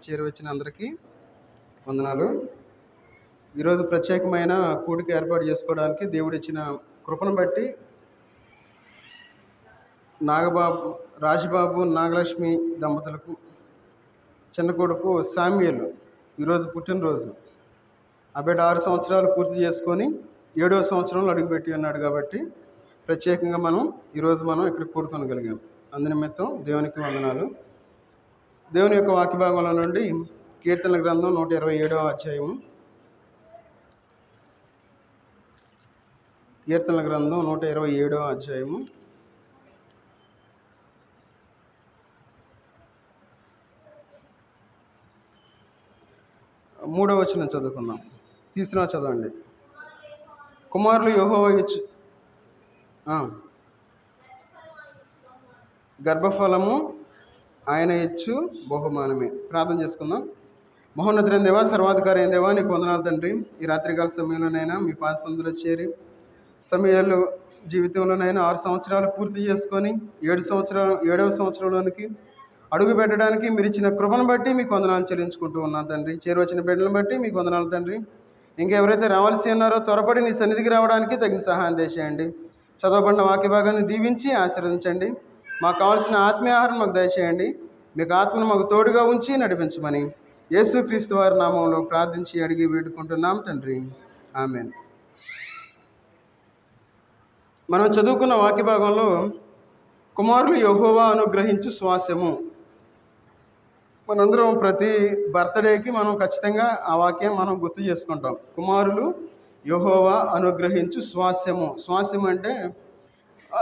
చేరువచ్చిన అందరికీ వందనాలు. ఈరోజు ప్రత్యేకమైన కూడిక ఏర్పాటు చేసుకోవడానికి దేవుడు ఇచ్చిన కృపను బట్టి రాజబాబు నాగలక్ష్మి దంపతులకు చిన్న కొడుకు శామ్యూయల్ ఈరోజు పుట్టినరోజు. ఆ బిడ్డ 6 సంవత్సరాలు పూర్తి చేసుకొని 7వ సంవత్సరంలో అడుగుపెట్టి ఉన్నాడు. కాబట్టి ప్రత్యేకంగా ఈరోజు ఇక్కడ కూడుకొనగలిగాం. అందునిమిత్తం దేవునికి వందనాలు. దేవుని యొక్క వాక్య భాగంలో నుండి కీర్తనల గ్రంథం 127వ అధ్యాయము. కీర్తనల గ్రంథం 127వ అధ్యాయము. మూడవ వచనం చదువుకుందాం. తీసినా చదవండి. కుమారులు యెహోవా ఇచ్చు గర్భఫలము ఆయన ఇచ్చు బహుమానమే. ప్రార్థన చేసుకుందాం. మహోన్నతుడైన దేవా, సర్వాధికారి అయిన దేవా, నీకు వందనాలు తండ్రి. ఈ రాత్రికాల సమయంలోనైనా మీ పాదసందులో చేరి సమయాలు జీవితంలోనైనా 6 సంవత్సరాలు పూర్తి చేసుకొని 7వ సంవత్సరంలోనికి అడుగు పెట్టడానికి మీరు ఇచ్చిన కృపను బట్టి మీకు వందనాలు చెల్లించుకుంటూ ఉన్నాను తండ్రి. చేరువచ్చిన బిడ్డలను బట్టి మీకు వందనాలు తండ్రి. ఇంకెవరైతే రావాల్సి ఉన్నారో త్వరపడి నీ సన్నిధికి రావడానికి తగిన సహాయం చేయండి. చదవబడిన వాక్య భాగాన్ని దీవించి ఆశీర్వదించండి. మాకు కావాల్సిన ఆత్మీయ ఆహారం మాకు దయచేయండి. మీకు ఆత్మను మాకు తోడుగా ఉంచి నడిపించమని యేసుక్రీస్తు వారి నామంలో ప్రార్థించి అడిగి వేడుకుంటున్నాం తండ్రి. ఆమేన్. మనం చదువుకున్న వాక్య భాగంలో కుమారులు యెహోవా అనుగ్రహించు స్వాస్యము. మనందరం ప్రతి బర్త్డేకి ఖచ్చితంగా ఆ వాక్యం గుర్తు చేసుకుంటాం. కుమారులు యెహోవా అనుగ్రహించు స్వాస్యము. స్వాస్యం అంటే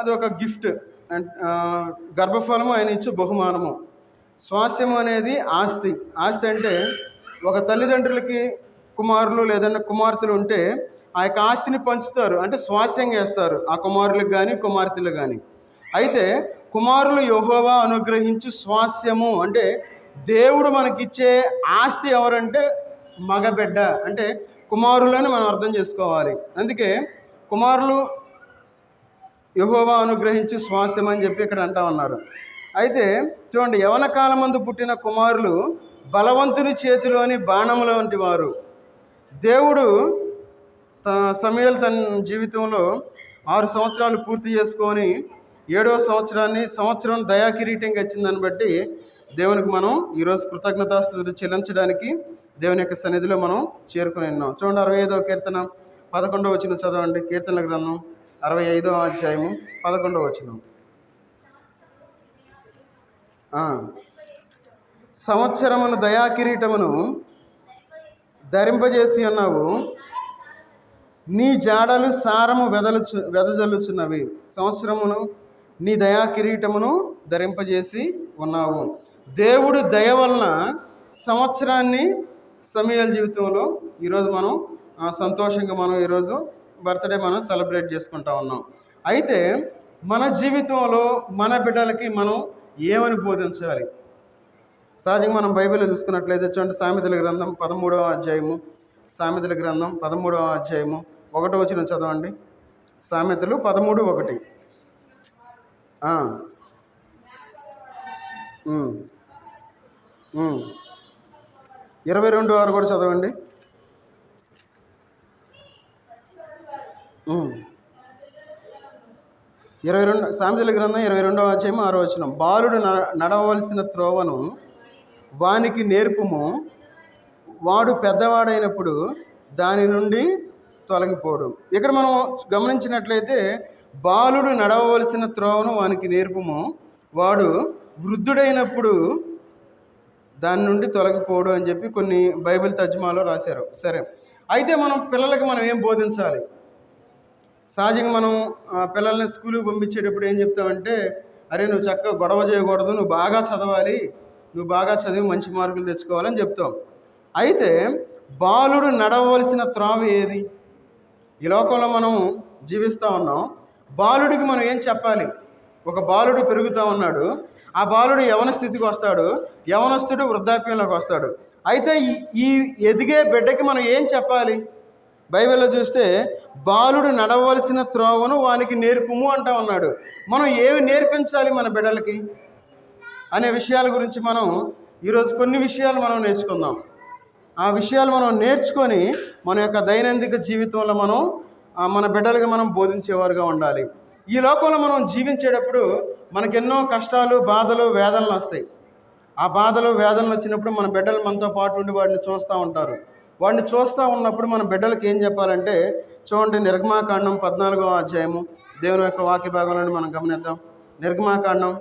అది ఒక గిఫ్ట్. గర్భఫలము ఆయన ఇచ్చు బహుమానము. స్వాస్యము అనేది ఆస్తి. ఆస్తి అంటే ఒక తల్లిదండ్రులకి కుమారులు లేదన్నా కుమార్తెలు ఉంటే ఆ యొక్క ఆస్తిని పంచుతారు, అంటే స్వాస్యంగా వేస్తారు ఆ కుమారులకు కానీ కుమార్తెలకు కానీ. అయితే కుమారులు యెహోవా అనుగ్రహించు స్వాస్యము అంటే దేవుడు మనకిచ్చే ఆస్తి ఎవరంటే మగబిడ్డ, అంటే కుమారులని మనం అర్థం చేసుకోవాలి. అందుకే కుమారులు యెహోవా అనుగ్రహించి స్వాస్యం అని చెప్పి ఇక్కడ అంటా ఉన్నారు. అయితే చూడండి, యవన కాలమందు పుట్టిన కుమారులు బలవంతుని చేతిలోని బాణముల వంటి వారు. దేవుడు సమూయేలు తన జీవితంలో 6 సంవత్సరాలు పూర్తి చేసుకొని 7వ సంవత్సరం దయాకిరీటంగా ఇచ్చిందని బట్టి దేవునికి ఈరోజు కృతజ్ఞతాస్తుతులు చెల్లించడానికి దేవుని యొక్క సన్నిధిలో చేరుకుని ఉన్నాం. చూడండి, 65వ కీర్తన 11వ వచనం చదవండి. కీర్తనల గ్రంథం 65వ అధ్యాయము 11వ వచనం. సంవత్సరమును దయాకిరీటమును ధరింపజేసి ఉన్నావు, నీ జాడలు సారము వెదజల్లుచున్నవి. సంవత్సరమును నీ దయాకిరీటమును ధరింపజేసి ఉన్నావు. దేవుడు దయ వలన సంవత్సరాన్ని సమూయేలు జీవితంలో ఈరోజు సంతోషంగా ఈరోజు బర్త్డే సెలబ్రేట్ చేసుకుంటా ఉన్నాం. అయితే మన జీవితంలో మన బిడ్డలకి ఏమని బోధించాలి? సహజంగా బైబిల్లో చూసుకున్నట్లయితే చూడండి, సామెతల గ్రంథం 13వ అధ్యాయము. సామెతల గ్రంథం 13వ అధ్యాయము 1వ వచనం చదవండి. సామెతలు 13:1. 22:6 కూడా చదవండి. 22 సామెతల గ్రంథం 22వ అధ్యాయం 6వ వచనం. బాలుడు నడవలసిన త్రోవను వానికి నేర్పుము, వాడు పెద్దవాడైనప్పుడు దాని నుండి తొలగిపోడు. ఇక్కడ గమనించినట్లయితే బాలుడు నడవవలసిన త్రోవను వానికి నేర్పుము, వాడు వృద్ధుడైనప్పుడు దాని నుండి తొలగిపోడు అని చెప్పి కొన్ని బైబిల్ తర్జుమాలో రాశారు. సరే, అయితే పిల్లలకి ఏం బోధించాలి? సహజంగా పిల్లల్ని స్కూల్కి పంపించేటప్పుడు ఏం చెప్తామంటే, అరే నువ్వు చక్కగా గొడవ చేయకూడదు, నువ్వు బాగా చదవాలి, నువ్వు బాగా చదివి మంచి మార్కులు తెచ్చుకోవాలని చెప్తాం. అయితే బాలుడు నడవలసిన త్రోవ ఏది? ఈ లోకంలో జీవిస్తూ ఉన్నాం. బాలుడికి ఏం చెప్పాలి? ఒక బాలుడు పెరుగుతూ ఉన్నాడు. ఆ బాలుడు యవన స్థితికి వస్తాడు, యవనస్తుడు వృద్ధాప్యంలోకి వస్తాడు. అయితే ఈ ఎదిగే బిడ్డకి ఏం చెప్పాలి? బైబిల్లో చూస్తే బాలుడు నడవలసిన త్రోవను వానికి నేర్పుము అంటా ఉన్నాడు. ఏమి నేర్పించాలి మన బిడ్డలకి అనే విషయాల గురించి ఈరోజు కొన్ని విషయాలు మనం నేర్చుకుందాం. ఆ విషయాలు మనం నేర్చుకొని మన యొక్క దైనందిక జీవితంలో మనం మన బిడ్డలకి మనం బోధించేవారుగా ఉండాలి. ఈ లోకంలో మనం జీవించేటప్పుడు మనకెన్నో కష్టాలు, బాధలు, వేదనలు వస్తాయి. ఆ బాధలు, వేదనలు వచ్చినప్పుడు మన బిడ్డలు మనతో పాటు ఉండి వాడిని చూస్తూ ఉంటారు. వాడిని చూస్తూ ఉన్నప్పుడు మన బిడ్డలకి ఏం చెప్పాలంటే, చూడండి, నిర్గమాకాండం 14వ అధ్యాయము దేవుని యొక్క వాక్య భాగంలోని మనం గమనిద్దాం. నిర్గమాకాండం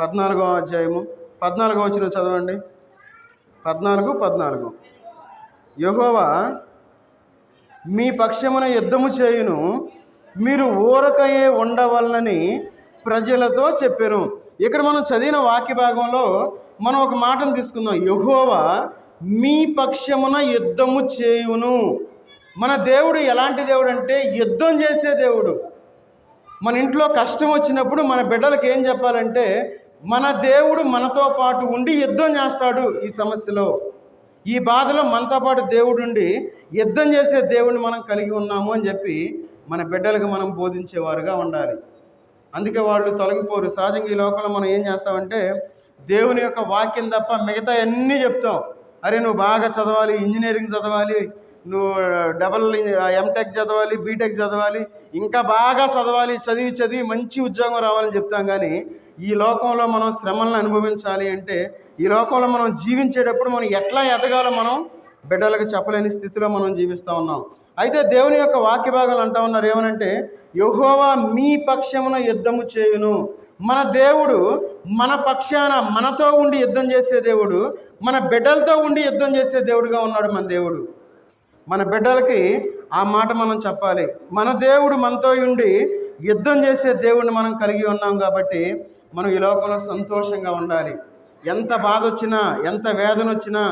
14వ అధ్యాయము 14వ వచనం చదవండి. 14 యెహోవా మీ పక్షమున యుద్ధము చేయును, మీరు ఊరకయే ఉండవలనని ప్రజలతో చెప్పాను. ఇక్కడ మనం చదివిన వాక్య భాగంలో మనం ఒక మాటను తీసుకుందాం. యెహోవా మీ పక్షమున యుద్ధము చేయును. మన దేవుడు ఎలాంటి దేవుడు అంటే యుద్ధం చేసే దేవుడు. మన ఇంట్లో కష్టం వచ్చినప్పుడు మన బిడ్డలకు ఏం చెప్పాలంటే, మన దేవుడు మనతో పాటు ఉండి యుద్ధం చేస్తాడు. ఈ సమస్యలో, ఈ బాధలో మనతో పాటు దేవుడు ఉండి యుద్ధం చేసే దేవుడిని మనం కలిగి ఉన్నాము అని చెప్పి మన బిడ్డలకు మనం బోధించేవారుగా ఉండాలి. అందుకే వాళ్ళు తొలగిపోరు. సహజంగా ఈ లోకంలో మనం ఏం చేస్తామంటే, దేవుని యొక్క వాక్యం తప్ప మిగతా అన్నీ చెప్తాం. అరే నువ్వు బాగా చదవాలి, ఇంజనీరింగ్ చదవాలి, నువ్వు ఎంటెక్ చదవాలి, బీటెక్ చదవాలి, ఇంకా బాగా చదవాలి, చదివి మంచి ఉద్యోగం రావాలని చెప్తాం. కానీ ఈ లోకంలో మనం శ్రమలను అనుభవించాలి అంటే, ఈ లోకంలో మనం జీవించేటప్పుడు మనం ఎట్లా ఎదగాలో మనం బిడ్డలకు చెప్పలేని స్థితిలో మనం జీవిస్తూ ఉన్నాం. అయితే దేవుని యొక్క వాక్య భాగాలు అంటా ఉన్నారు ఏమనంటే, యెహోవా మీ పక్షమున యుద్ధము చేయును. మన దేవుడు మన పక్షాన మనతో ఉండి యుద్ధం చేసే దేవుడు, మన బిడ్డలతో ఉండి యుద్ధం చేసే దేవుడుగా ఉన్నాడు మన దేవుడు. మన బిడ్డలకి ఆ మాట మనం చెప్పాలి. మన దేవుడు మనతో ఉండి యుద్ధం చేసే దేవుడిని మనం కలిగి ఉన్నాం కాబట్టి మనం ఈ లోకంలో సంతోషంగా ఉండాలి. ఎంత బాధ వచ్చినా, ఎంత వేదన వచ్చినా,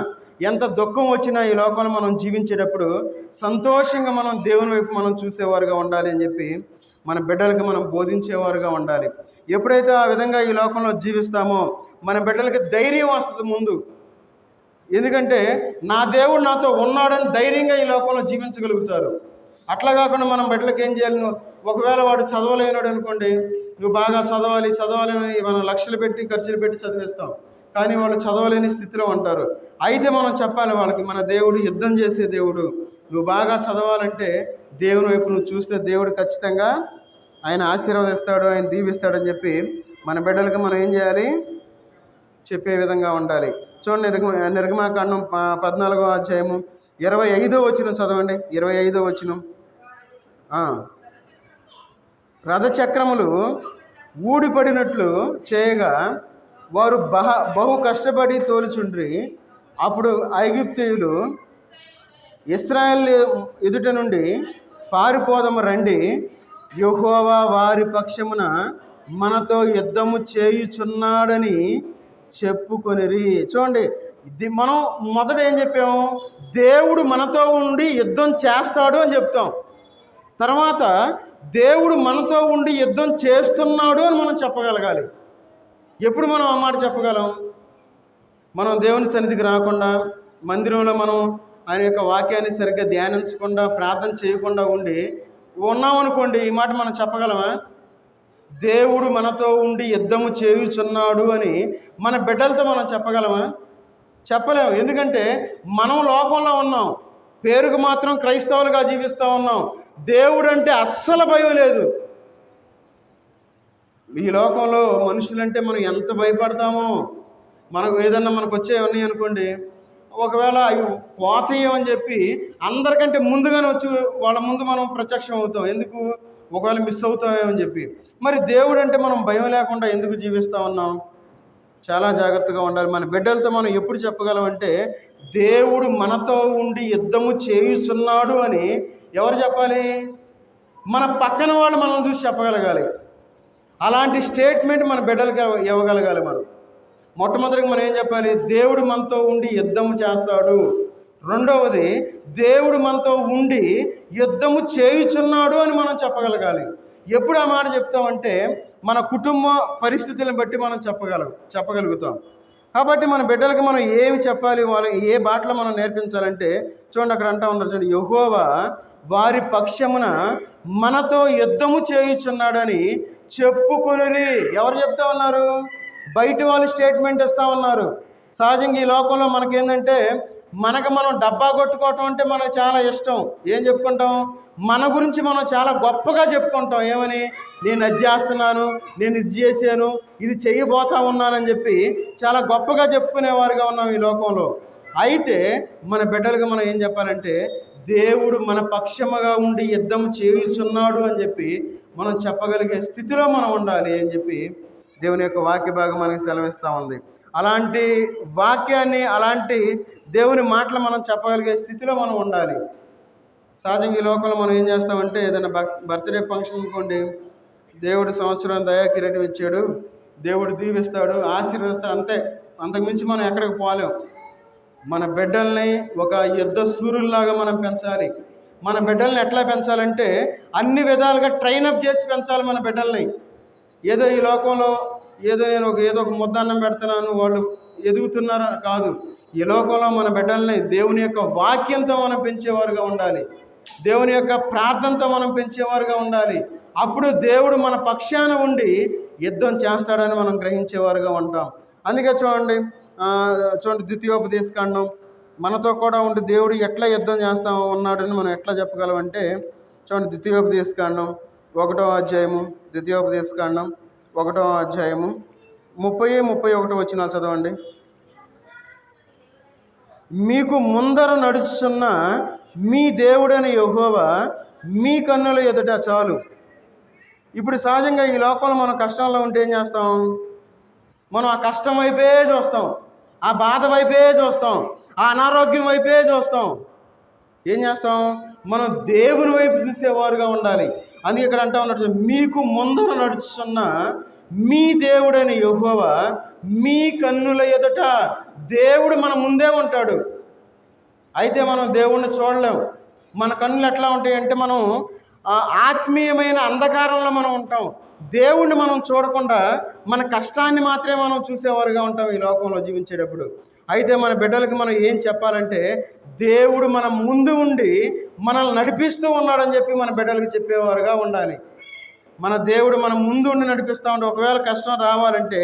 ఎంత దుఃఖం వచ్చినా ఈ లోకంలో మనం జీవించేటప్పుడు సంతోషంగా మనం దేవుని వైపు మనం చూసేవారుగా ఉండాలి అని చెప్పి మన బిడ్డలకి మనం బోధించేవారుగా ఉండాలి. ఎప్పుడైతే ఆ విధంగా ఈ లోకంలో జీవిస్తామో మన బిడ్డలకి ధైర్యం వస్తుంది ముందు. ఎందుకంటే నా దేవుడు నాతో ఉన్నాడని ధైర్యంగా ఈ లోకంలో జీవించగలుగుతారు. అట్లా కాకుండా మనం బిడ్డలకి ఏం చేయాలి, ఒకవేళ వాడు చదవలేనాడు అనుకోండి, నువ్వు బాగా చదవాలని మనం లక్షలు పెట్టి ఖర్చులు పెట్టి చదివిస్తాం. కానీ వాళ్ళు చదవలేని స్థితిలో ఉంటారు. అయితే మనం చెప్పాలి వాళ్ళకి, మన దేవుడు యుద్ధం చేసే దేవుడు, నువ్వు బాగా చదవాలంటే దేవుని వైపు నువ్వు చూస్తే దేవుడు ఖచ్చితంగా ఆయన ఆశీర్వదిస్తాడు, ఆయన దీవిస్తాడని చెప్పి మన బిడ్డలకు మనం ఏం చేయాలి, చెప్పే విధంగా ఉండాలి. చూడండి, నిర్గమాకాండం 14వ అధ్యాయము 25వ వచనం చదవండి. 25వ వచనం, రథచక్రములు ఊడిపడినట్లు చేయగా వారు బహు కష్టపడి తోలుచుండ్రి. అప్పుడు ఐగుప్తీయులు ఇశ్రాయేలు ఎదుట నుండి పారిపోదము రండి, యెహోవా వారి పక్షమున మనతో యుద్ధము చేయుచున్నాడని చెప్పుకొనిరి. చూడండి, మనం మొదట ఏం చెప్పాము, దేవుడు మనతో ఉండి యుద్ధం చేస్తాడు అని చెప్తాం. తర్వాత దేవుడు మనతో ఉండి యుద్ధం చేస్తున్నాడు అని మనం చెప్పగలగాలి. ఎప్పుడు మనం ఆ మాట చెప్పగలం? మనం దేవుని సన్నిధికి రాకుండా, మందిరంలో మనం ఆయన యొక్క వాక్యాన్ని సరిగ్గా ధ్యానించకుండా, ప్రార్థన చేయకుండా ఉన్నామనుకోండి, ఈ మాట మనం చెప్పగలమా? దేవుడు మనతో ఉండి యుద్ధము చేయుచున్నాడు అని మన బిడ్డలతో మనం చెప్పగలమా? చెప్పలేము. ఎందుకంటే మనం లోకంలో ఉన్నాం, పేరుకు మాత్రం క్రైస్తవులుగా జీవిస్తూ ఉన్నాం. దేవుడు అంటే అస్సలు భయం లేదు. ఈ లోకంలో మనుషులంటే మనం ఎంత భయపడతామో, మనకు ఏదన్నా మనకు వచ్చేవన్నీ అనుకోండి, ఒకవేళ అవి పోతాయేమో అని చెప్పి అందరికంటే ముందుగానే వచ్చి వాళ్ళ ముందు మనం ప్రత్యక్షం అవుతాం. ఎందుకు? ఒకవేళ మిస్ అవుతామేమని చెప్పి. మరి దేవుడు అంటే మనం భయం లేకుండా ఎందుకు జీవిస్తూ ఉన్నాం? చాలా జాగ్రత్తగా ఉండాలి. మన బిడ్డలతో మనం ఎప్పుడు చెప్పగలమంటే, దేవుడు మనతో ఉండి యుద్ధము చేయుచున్నాడు అని ఎవరు చెప్పాలి? మన పక్కన వాళ్ళు మనం చూసి చెప్పగలగాలి. అలాంటి స్టేట్మెంట్ మన బిడ్డలకి ఇవ్వగలగాలి. మనం మొట్టమొదటిగా మనం ఏం చెప్పాలి? దేవుడు మనతో ఉండి యుద్ధము చేస్తాడు. రెండవది, దేవుడు మనతో ఉండి యుద్ధము చేయుచున్నాడు అని మనం చెప్పగలగాలి. ఎప్పుడు ఆ మాట చెప్తామంటే మన కుటుంబ పరిస్థితులను బట్టి మనం చెప్పగలుగుతాం. కాబట్టి మన బిడ్డలకి మనం ఏమి చెప్పాలి, వాళ్ళకి ఏ బాటలో మనం నేర్పించాలంటే, చూడండి అక్కడ అంటా ఉన్నారు, చూడండి, యెహోవా వారి పక్షమున మనతో యుద్ధము చేయుచున్నాడని చెప్పుకొనిరి. ఎవరు చెప్తా ఉన్నారు? బయట వాళ్ళు స్టేట్మెంట్ ఇస్తూ ఉన్నారు. సహజంగా ఈ లోకంలో మనకేంటంటే మనకు మనం డబ్బా కొట్టుకోవటం అంటే మనకు చాలా ఇష్టం. ఏం చెప్పుకుంటాం? మన గురించి మనం చాలా గొప్పగా చెప్పుకుంటాం. ఏమని? నేను అది చేస్తున్నాను, నేను ఇది చేశాను, ఇది చేయబోతా ఉన్నానని చెప్పి చాలా గొప్పగా చెప్పుకునేవారుగా ఉన్నాం ఈ లోకంలో. అయితే మన బిడ్డలకు మనం ఏం చెప్పాలంటే, దేవుడు మన పక్షముగా ఉండి యుద్ధం చేయుచున్నాడు అని చెప్పి మనం చెప్పగలిగే స్థితిలో మనం ఉండాలి అని చెప్పి దేవుని యొక్క వాక్య భాగం మనకి సెలవిస్తూ ఉంది. అలాంటి వాక్యాన్ని, అలాంటి దేవుని మాటలు మనం చెప్పగలిగే స్థితిలో మనం ఉండాలి. సహజంగా ఈ లోకంలో మనం ఏం చేస్తామంటే, ఏదైనా బర్త్డే ఫంక్షన్ అనుకోండి, దేవుడు సంవత్సరం దయా కిరీటం ఇచ్చాడు, దేవుడు దీవిస్తాడు, ఆశీర్వదిస్తాడు, అంతే. అంతకుమించి మనం ఎక్కడికి పోలేం. మన బిడ్డల్ని ఒక యుద్ధ సూర్యుల్లాగా మనం పెంచాలి. మన బిడ్డల్ని ఎట్లా పెంచాలంటే అన్ని విధాలుగా ట్రైనప్ చేసి పెంచాలి మన బిడ్డల్ని. ఏదో ఈ లోకంలో నేను ఏదో ఒక ముద్దన్నం పెడుతున్నాను, వాళ్ళు ఎదుగుతున్నారా కాదు. ఈ లోకంలో మన బిడ్డల్ని దేవుని యొక్క వాక్యంతో మనం పెంచేవారుగా ఉండాలి. దేవుని యొక్క ప్రార్థనతో మనం పెంచేవారుగా ఉండాలి. అప్పుడు దేవుడు మన పక్షాన ఉండి యుద్ధం చేస్తాడని మనం గ్రహించేవారుగా ఉంటాం. అందుకే చూడండి ద్వితీయోపదేశకాండం మనతో కూడా ఉండి దేవుడు ఎట్లా యుద్ధం చేస్తా ఉన్నాడని మనం ఎట్లా చెప్పగలమంటే, చూడండి ద్వితీయోపదేశకాండం 1వ అధ్యాయము, ద్వితీయోపదేశకాండం 1వ అధ్యాయము 30-31 వచనాలు చదవండి. మీకు ముందర నడుచున్న మీ దేవుడైన యెహోవా మీ కన్నుల ఎదుట చాలు. ఇప్పుడు సహజంగా ఈ లోకంలో మనం కష్టంలో ఉంటే ఏం చేస్తాం? మనం ఆ కష్టం వైపే చూస్తాం, ఆ బాధ వైపే చూస్తాం, ఆ అనారోగ్యం వైపే చూస్తాం. ఏం చేస్తాం? మనం దేవుని వైపు చూసేవారుగా ఉండాలి. అందుకే ఇక్కడ అంటా ఉన్నట్టు, మీకు ముందర నడుచున్న మీ దేవుడైన యెహోవా మీ కన్నుల ఎదుట. దేవుడు మన ముందే ఉంటాడు. అయితే మనం దేవుణ్ణి చూడలేము. మన కన్నులు ఎట్లా ఉంటాయంటే, మనం ఆత్మీయమైన అంధకారంలో మనం ఉంటాం. దేవుణ్ణి మనం చూడకుండా మన కష్టాన్ని మాత్రమే మనం చూసేవారుగా ఉంటాం ఈ లోకంలో జీవించేటప్పుడు. అయితే మన బిడ్డలకి మనం ఏం చెప్పాలంటే, దేవుడు మన ముందు ఉండి మనల్ని నడిపిస్తూ ఉన్నాడని చెప్పి మన బిడ్డలకి చెప్పేవారుగా ఉండాలి. మన దేవుడు మన ముందు ఉండి నడిపిస్తూ ఉంటే, ఒకవేళ కష్టం రావాలంటే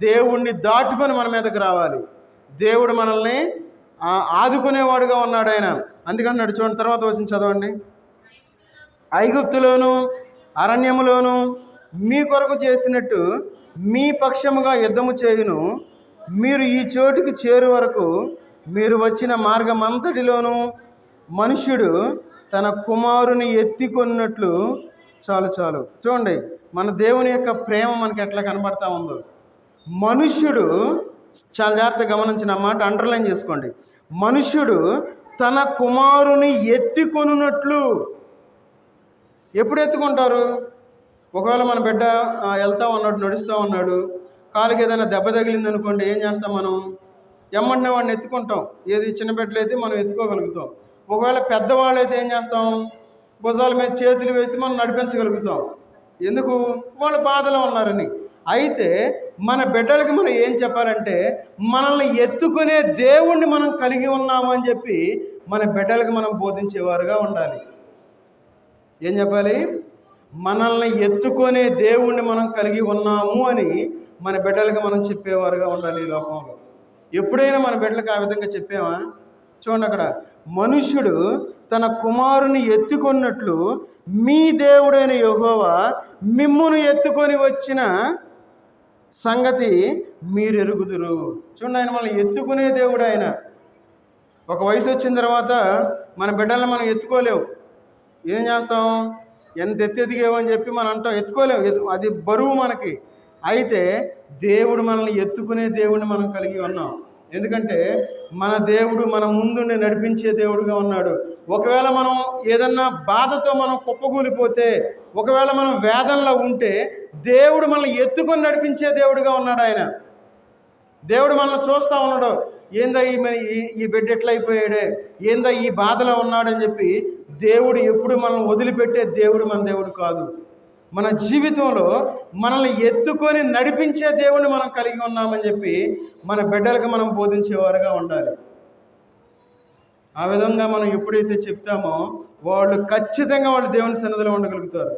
దేవుణ్ణి దాటుకొని మన మీదకి రావాలి. దేవుడు మనల్ని ఆదుకునేవాడుగా ఉన్నాడు ఆయన. అందుకని చూడండి, తర్వాత వచ్చిన చదవండి. ఐగుప్తులోను అరణ్యములోను మీ కొరకు చేసినట్టు మీ పక్షముగా యుద్ధము చేయును. మీరు ఈ చోటుకి చేరు వరకు మీరు వచ్చిన మార్గమంతటిలోనూ మనుష్యుడు తన కుమారుని ఎత్తికొన్నట్లు చాలు. చూడండి మన దేవుని యొక్క ప్రేమ మనకి ఎట్లా కనబడతా ఉందో. మనుష్యుడు, చాలా జాగ్రత్తగా గమనించిన మాట అండర్లైన్ చేసుకోండి. మనుష్యుడు తన కుమారుని ఎత్తికొనున్నట్లు. ఎప్పుడు ఎత్తుకుంటారు? ఒకవేళ మన బిడ్డ వెళ్తా ఉన్నాడు, నడుస్తూ ఉన్నాడు, కాలుకి ఏదైనా దెబ్బ తగిలింది అనుకోండి, ఏం చేస్తాం? మనం ఎమ్మడినే వాడిని ఎత్తుకుంటాం. ఏది చిన్న బిడ్డలైతే మనం ఎత్తుకోగలుగుతాం. ఒకవేళ పెద్దవాళ్ళైతే ఏం చేస్తాం? భుజాల మీద చేతులు వేసి మనం నడిపించగలుగుతాం. ఎందుకు? వాళ్ళు బాధలో ఉన్నారని. అయితే మన బిడ్డలకి మనం ఏం చెప్పాలంటే, మనల్ని ఎత్తుకునే దేవుణ్ణి మనం కలిగి ఉన్నాము అని చెప్పి మన బిడ్డలకి మనం బోధించేవారుగా ఉండాలి. ఏం చెప్పాలి? మనల్ని ఎత్తుకునే దేవుణ్ణి మనం కలిగి ఉన్నాము అని మన బిడ్డలకి మనం చెప్పేవారుగా ఉండాలి ఈ లోకంలో. ఎప్పుడైనా మన బిడ్డలకు ఆ విధంగా చెప్పామా? చూడండి అక్కడ, మనుష్యుడు తన కుమారుని ఎత్తుకున్నట్లు మీ దేవుడైన యెహోవా మిమ్మును ఎత్తుకొని వచ్చిన సంగతి మీరు ఎరుగుదురు. చూడండి, ఆయన మనల్ని ఎత్తుకునే దేవుడు. ఆయన ఒక వయసు వచ్చిన తర్వాత మన బిడ్డలను మనం ఎత్తుకోలేము. ఏం చేస్తాం? ఎంత ఎత్తెదిగేవని చెప్పి మనం అంటాం, ఎత్తుకోలేము, అది బరువు మనకి. అయితే దేవుడు మనల్ని ఎత్తుకునే దేవుడిని మనం కలిగి ఉన్నాం. ఎందుకంటే మన దేవుడు మన ముందుండి నడిపించే దేవుడుగా ఉన్నాడు. ఒకవేళ మనం ఏదన్నా బాధతో మనం కుప్పకూలిపోతే, ఒకవేళ మనం వేదనలో ఉంటే, దేవుడు మనల్ని ఎత్తుకొని నడిపించే దేవుడుగా ఉన్నాడు ఆయన. దేవుడు మనల్ని చూస్తూ ఉన్నాడు, ఏందా ఈ బిడ్డ ఎట్లా అయిపోయాడే, ఏందా ఈ బాధలో ఉన్నాడని చెప్పి. దేవుడు ఎప్పుడు మనల్ని వదిలిపెట్టే దేవుడు మన దేవుడు కాదు. మన జీవితంలో మనల్ని ఎత్తుకొని నడిపించే దేవుడిని మనం కలిగి ఉన్నామని చెప్పి మన బిడ్డలకు మనం బోధించేవారుగా ఉండాలి. ఆ విధంగా మనం ఎప్పుడైతే చెప్తామో వాళ్ళు ఖచ్చితంగా వాళ్ళు దేవుని సన్నిధిలో ఉండగలుగుతారు.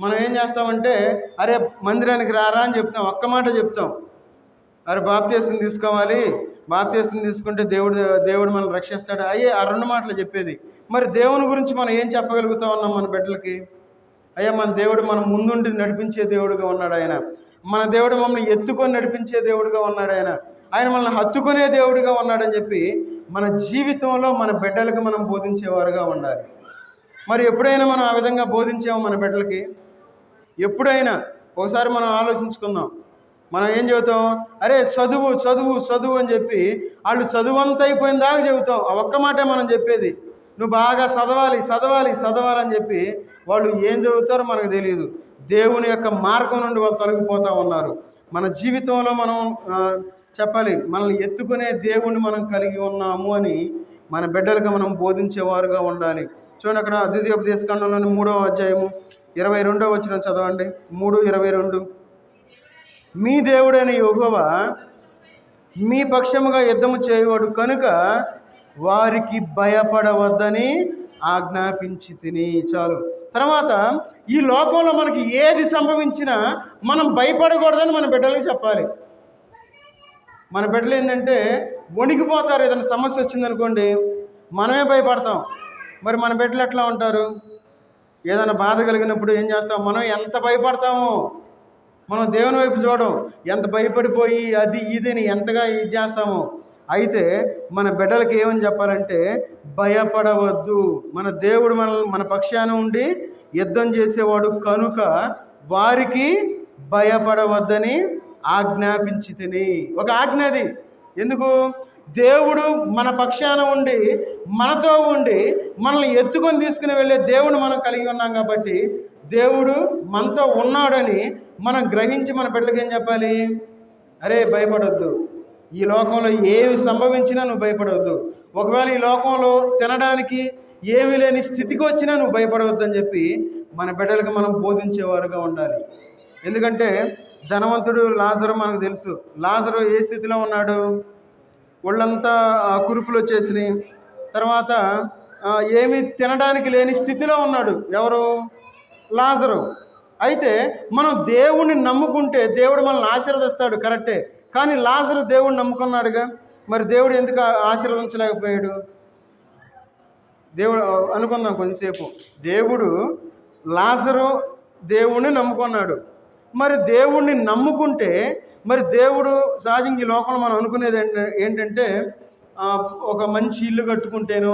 మనం ఏం చేస్తామంటే, అరే మందిరానికి రారా అని చెప్తాం, ఒక్క మాట చెప్తాం, అరే బాప్తీసం తీసుకోవాలి, బాప్తీసం తీసుకుంటే దేవుడు మనం రక్షిస్తాడు, అయ్యే ఆ 2 మాటలు చెప్పేది. మరి దేవుని గురించి మనం ఏం చెప్పగలుగుతా ఉన్నాం మన బిడ్డలకి? అయ్యా మన దేవుడు మనం ముందుండి నడిపించే దేవుడుగా ఉన్నాడు ఆయన. మన దేవుడు మమ్మల్ని ఎత్తుకొని నడిపించే దేవుడుగా ఉన్నాడు ఆయన. ఆయన మనల్ని హత్తుకునే దేవుడిగా ఉన్నాడని చెప్పి మన జీవితంలో మన బిడ్డలకు మనం బోధించేవారుగా ఉండాలి. మరి ఎప్పుడైనా మనం ఆ విధంగా బోధించాము మన బిడ్డలకి? ఎప్పుడైనా ఒకసారి మనం ఆలోచించుకుందాం. మనం ఏం చెబుతాం? అరే చదువు చదువు చదువు అని చెప్పి వాళ్ళు చదువంతా అయిపోయిన దాకా చెబుతాం. ఆ ఒక్క మాటే మనం చెప్పేది, నువ్వు బాగా చదవాలి చదవాలి చదవాలి అని చెప్పి వాళ్ళు ఏం చదువుతారో మనకు తెలియదు. దేవుని యొక్క మార్గం నుండి వాళ్ళు తొలగిపోతూ ఉన్నారు. మన జీవితంలో మనం చెప్పాలి, మనల్ని ఎత్తుకునే దేవుణ్ణి మనం కలిగి ఉన్నాము అని మన బిడ్డలకు మనం బోధించేవారుగా ఉండాలి. చూడండి, అక్కడ ద్వితీయోపదేశకాండంలోని 3వ అధ్యాయము 22వ వచనం చదవండి. 3:22. మీ దేవుడైన యెహోవా మీ పక్షముగా యుద్ధము చేయవాడు కనుక వారికి భయపడవద్దని ఆజ్ఞాపించి తిని. చాలు. తర్వాత ఈ లోకంలో మనకి ఏది సంభవించినా మనం భయపడకూడదని మన బిడ్డలకు చెప్పాలి. మన బిడ్డలు ఏంటంటే వణికిపోతారు. ఏదైనా సమస్య వచ్చిందనుకోండి, మనమే భయపడతాం. మరి మన బిడ్డలు ఎట్లా ఉంటారు? ఏదైనా బాధ కలిగినప్పుడు ఏం చేస్తాం? మనం ఎంత భయపడతామో, మనం దేవుని వైపు చూడం, ఎంత భయపడిపోయి అది ఇదని ఎంతగా ఇది చేస్తామో. అయితే మన బిడ్డలకి ఏమని చెప్పాలంటే, భయపడవద్దు, మన దేవుడు మన పక్షాన ఉండి యుద్ధం చేసేవాడు కనుక వారికి భయపడవద్దని ఆజ్ఞాపించి తిని. ఒక ఆజ్ఞ అది. ఎందుకు? దేవుడు మన పక్షాన ఉండి మనతో ఉండి మనల్ని ఎత్తుకొని తీసుకుని వెళ్ళే దేవుడు మనం కలిగి ఉన్నాం కాబట్టి, దేవుడు మనతో ఉన్నాడని మనం గ్రహించి మన బిడ్డలకి ఏం చెప్పాలి? అరే భయపడొద్దు, ఈ లోకంలో ఏమి సంభవించినా నువ్వు భయపడవద్దు. ఒకవేళ ఈ లోకంలో తినడానికి ఏమీ లేని స్థితికి వచ్చినా నువ్వు భయపడవద్దు అని చెప్పి మన బిడ్డలకు మనం బోధించేవారుగా ఉండాలి. ఎందుకంటే ధనవంతుడు లాజరు మనకు తెలుసు. లాజరు ఏ స్థితిలో ఉన్నాడు? ఒళ్ళంతా కురుపులు వచ్చేసినాయి. తర్వాత ఏమి తినడానికి లేని స్థితిలో ఉన్నాడు. ఎవరు? లాజరు. అయితే మనం దేవుణ్ణి నమ్ముకుంటే దేవుడు మనల్ని ఆశీర్వదిస్తాడు, కరెక్టే. కానీ లాజరు దేవుడిని నమ్ముకున్నాడుగా, మరి దేవుడు ఎందుకు ఆశీర్వదించలేకపోయాడు? దేవుడు అనుకుందాం కొంచెంసేపు. దేవుడు లాజరు దేవుణ్ణి నమ్ముకున్నాడు. మరి దేవుణ్ణి నమ్ముకుంటే మరి దేవుడు సహజంగా ఈ లోకంలో మనం అనుకునేది ఏంటంటే ఒక మంచి ఇల్లు కట్టుకుంటేనో,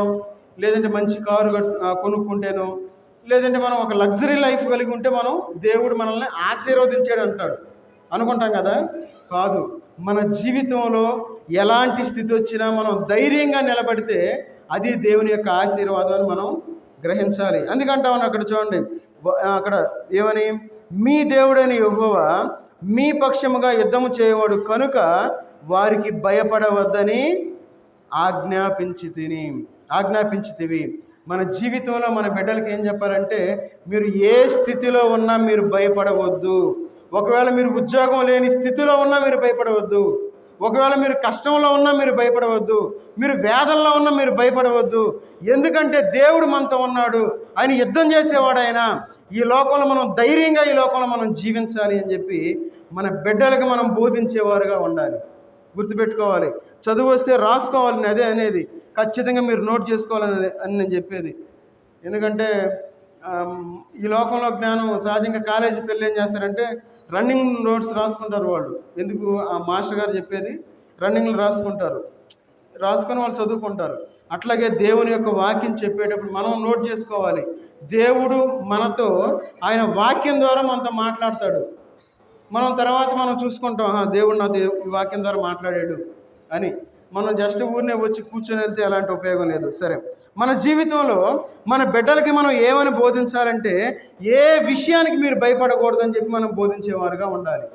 లేదంటే మంచి కారు కొనుక్కుంటేనో, లేదంటే మనం ఒక లగ్జరీ లైఫ్ కలిగి ఉంటే మనం దేవుడు మనల్ని ఆశీర్వదించాడు అంటాడు అనుకుంటాం కదా. కాదు, మన జీవితంలో ఎలాంటి స్థితి వచ్చినా మనం ధైర్యంగా నిలబడితే అది దేవుని యొక్క ఆశీర్వాదం అని మనం గ్రహించాలి. అందుకంటామని అక్కడ చూడండి, అక్కడ ఏమని? మీ దేవుడైన యెహోవా మీ పక్షముగా యుద్ధము చేయవాడు కనుక వారికి భయపడవద్దని ఆజ్ఞాపించితివి. మన జీవితంలో మన బిడ్డలకి ఏం చెప్పాలంటే, మీరు ఏ స్థితిలో ఉన్నా మీరు భయపడవద్దు. ఒకవేళ మీరు ఉద్యోగం లేని స్థితిలో ఉన్నా మీరు భయపడవద్దు. ఒకవేళ మీరు కష్టంలో ఉన్నా మీరు భయపడవద్దు. మీరు వేదనలో ఉన్నా మీరు భయపడవద్దు. ఎందుకంటే దేవుడు మనతో ఉన్నాడు, ఆయన యుద్ధం చేసేవాడు. ఆయన ఈ లోకంలో మనం ధైర్యంగా ఈ లోకంలో మనం జీవించాలి అని చెప్పి మన బిడ్డలకు మనం బోధించేవారుగా ఉండాలి. గుర్తుపెట్టుకోవాలి. చదువు వస్తే రాసుకోవాలని అదే అనేది, ఖచ్చితంగా మీరు నోట్ చేసుకోవాలని అని నేను చెప్పేది. ఎందుకంటే ఈ లోకంలో జ్ఞానం సహజంగా కాలేజీ పిల్లలు ఏం చేస్తారంటే రన్నింగ్ నోట్స్ రాసుకుంటారు వాళ్ళు. ఎందుకు? ఆ మాస్టర్ గారు చెప్పేది రన్నింగ్లు రాసుకొని వాళ్ళు చదువుకుంటారు. అట్లాగే దేవుని యొక్క వాక్యం చెప్పేటప్పుడు మనం నోట్ చేసుకోవాలి. దేవుడు మనతో ఆయన వాక్యం ద్వారా మనతో మాట్లాడతాడు. తర్వాత మనం చూసుకుంటాం, దేవుడు నాతో ఈ వాక్యం ద్వారా మాట్లాడాడు అని. మనం జస్ట్ ఊరినే వచ్చి కూర్చొని వెళ్తే ఎలాంటి ఉపయోగం లేదు. సరే, మన జీవితంలో మన బిడ్డలకి మనం ఏమని బోధించాలంటే, ఏ విషయానికి మీరు భయపడకూడదని చెప్పి మనం బోధించేవారుగా ఉండాలి.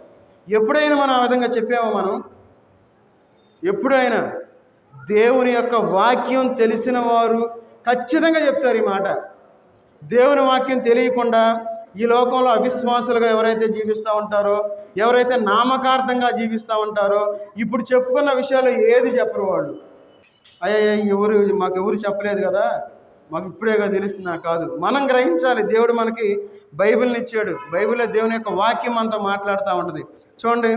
ఎప్పుడైనా మనం ఆ విధంగా చెప్పామో? మనం ఎప్పుడైనా దేవుని యొక్క వాక్యం తెలిసిన వారు ఖచ్చితంగా చెప్తారు ఈ మాట. దేవుని వాక్యం తెలియకుండా ఈ లోకంలో అవిశ్వాసులుగా ఎవరైతే జీవిస్తూ ఉంటారో, ఎవరైతే నామకార్థంగా జీవిస్తూ ఉంటారో, ఇప్పుడు చెప్పుకున్న విషయాలు ఏది చెప్పరు వాళ్ళు. అయ్యా మాకెవరు చెప్పలేదు కదా, మాకు ఇప్పుడేగా తెలుస్తుందా? కాదు, మనం గ్రహించాలి. దేవుడు మనకి బైబిల్ని ఇచ్చాడు. బైబిల్లో దేవుని యొక్క వాక్యం అంతా మాట్లాడుతూ ఉంటుంది. చూడండి,